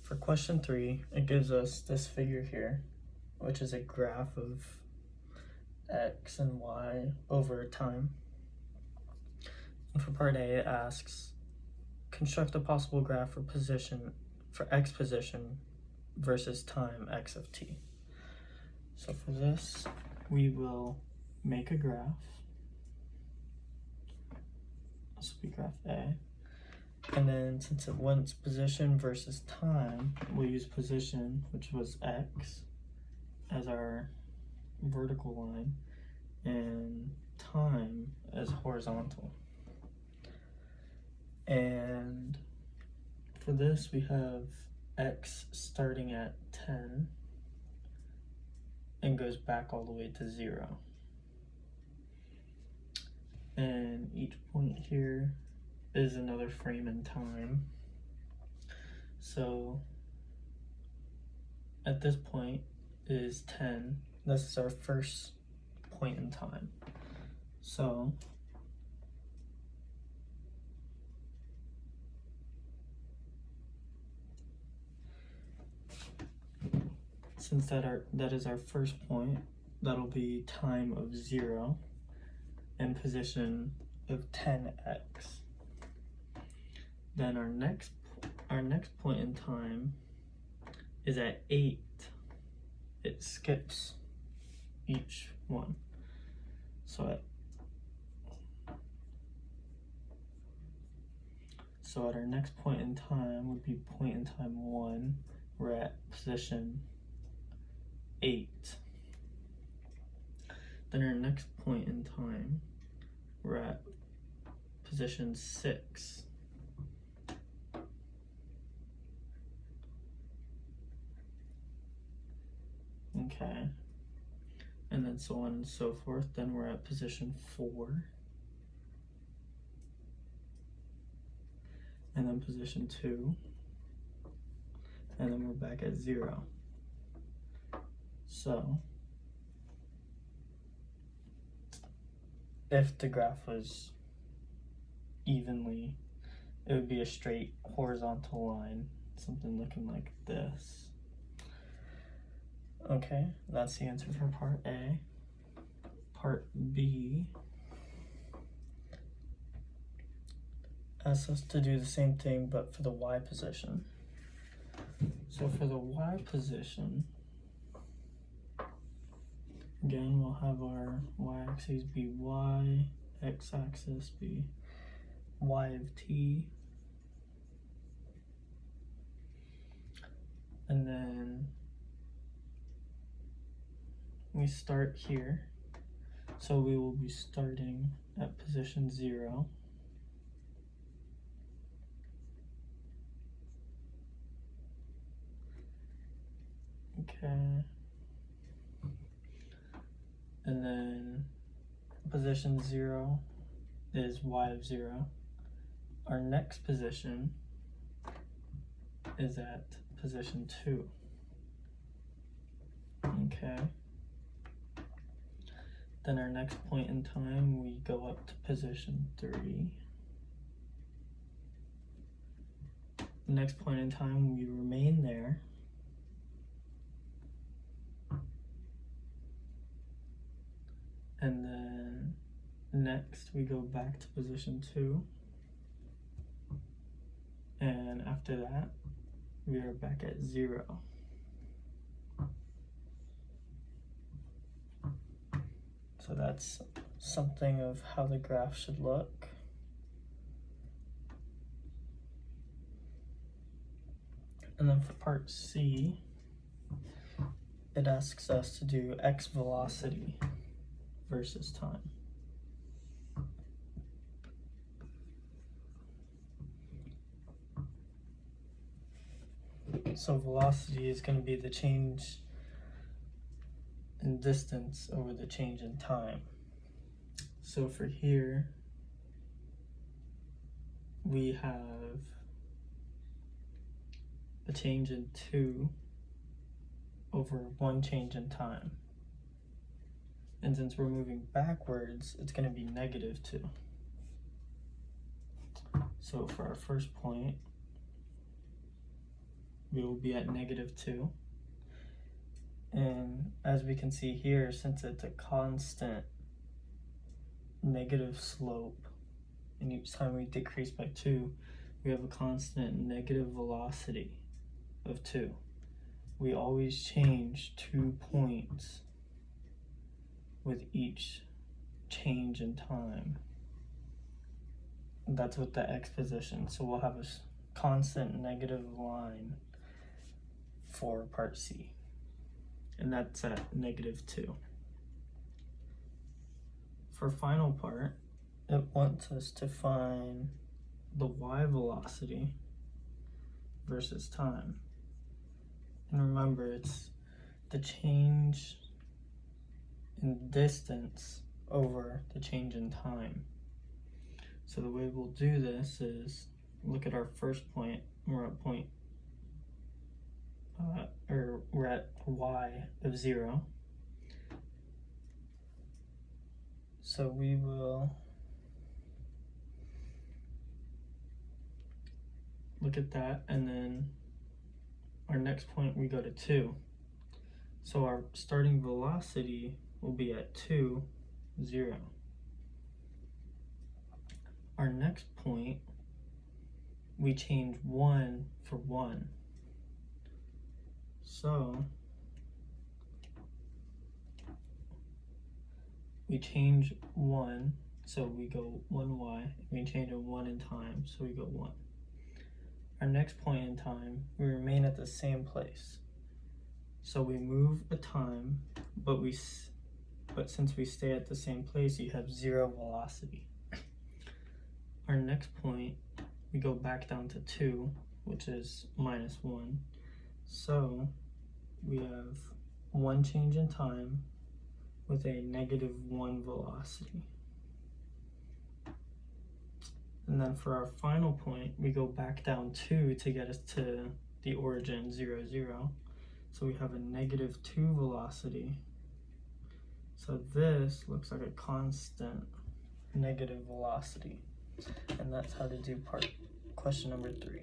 For question 3, it gives us this figure here, which is a graph of x and y over time. And for part A, it asks, construct a possible graph for x position versus time x of t. So for this, we will make a graph. This will be graph A. And then since it wants position versus time, we'll use position, which was x, as our vertical line, and time as horizontal. And for this, we have x starting at 10 and goes back all the way to 0. And each point here is another frame in time. So at this point is 10. This is our first point in time. So since that is our first point, that'll be time of 0 and position of 10x. Then our next point in time is at 8. It skips each one. So at our next point in time would be point in time 1. We're at position 8. Then our next point in time, we're at position 6. Okay, and then so on and so forth. Then we're at position 4, and then position 2, and then we're back at 0. So if the graph was evenly, it would be a straight horizontal line, something looking like this. Okay, that's the answer for part A. Part B asks us to do the same thing but for the y position. So for the y position, again, we'll have our y-axis be y, x-axis be y of t, and then we start here, so we will be starting at position 0. Okay. And then position 0 is y of 0. Our next position is at position 2. Okay. Then our next point in time, we go up to position 3. Next point in time, we remain there. And then next, we go back to position 2. And after that, we are back at 0. So that's something of how the graph should look. And then for part C, it asks us to do x velocity versus time. So velocity is going to be the change in distance over the change in time. So for here, we have a change in 2 over 1 change in time. And since we're moving backwards, it's going to be -2. So for our first point, we will be at -2. And as we can see here, since it's a constant negative slope, and each time we decrease by 2, we have a constant negative velocity of 2. We always change 2 points with each change in time. That's with the x position. So we'll have a constant negative line for part C. And that's at -2. For final part, it wants us to find the y velocity versus time. And remember, it's the change in distance over the change in time. So the way we'll do this is look at our first point. We're at we're at y of 0. So we will look at that, and then our next point we go to 2. So our starting velocity will be at 2, 0. Our next point, we change 1 for 1. So we change 1, so we go 1y, we change a 1 in time, so we go 1. Our next point in time, we remain at the same place. So we move a time, but since we stay at the same place, you have 0 velocity. Our next point, we go back down to 2, which is -1. So we have 1 change in time with a -1 velocity. And then for our final point, we go back down 2 to get us to the origin 0, 0. So we have a -2 velocity. So this looks like a constant negative velocity. And that's how to do question number 3.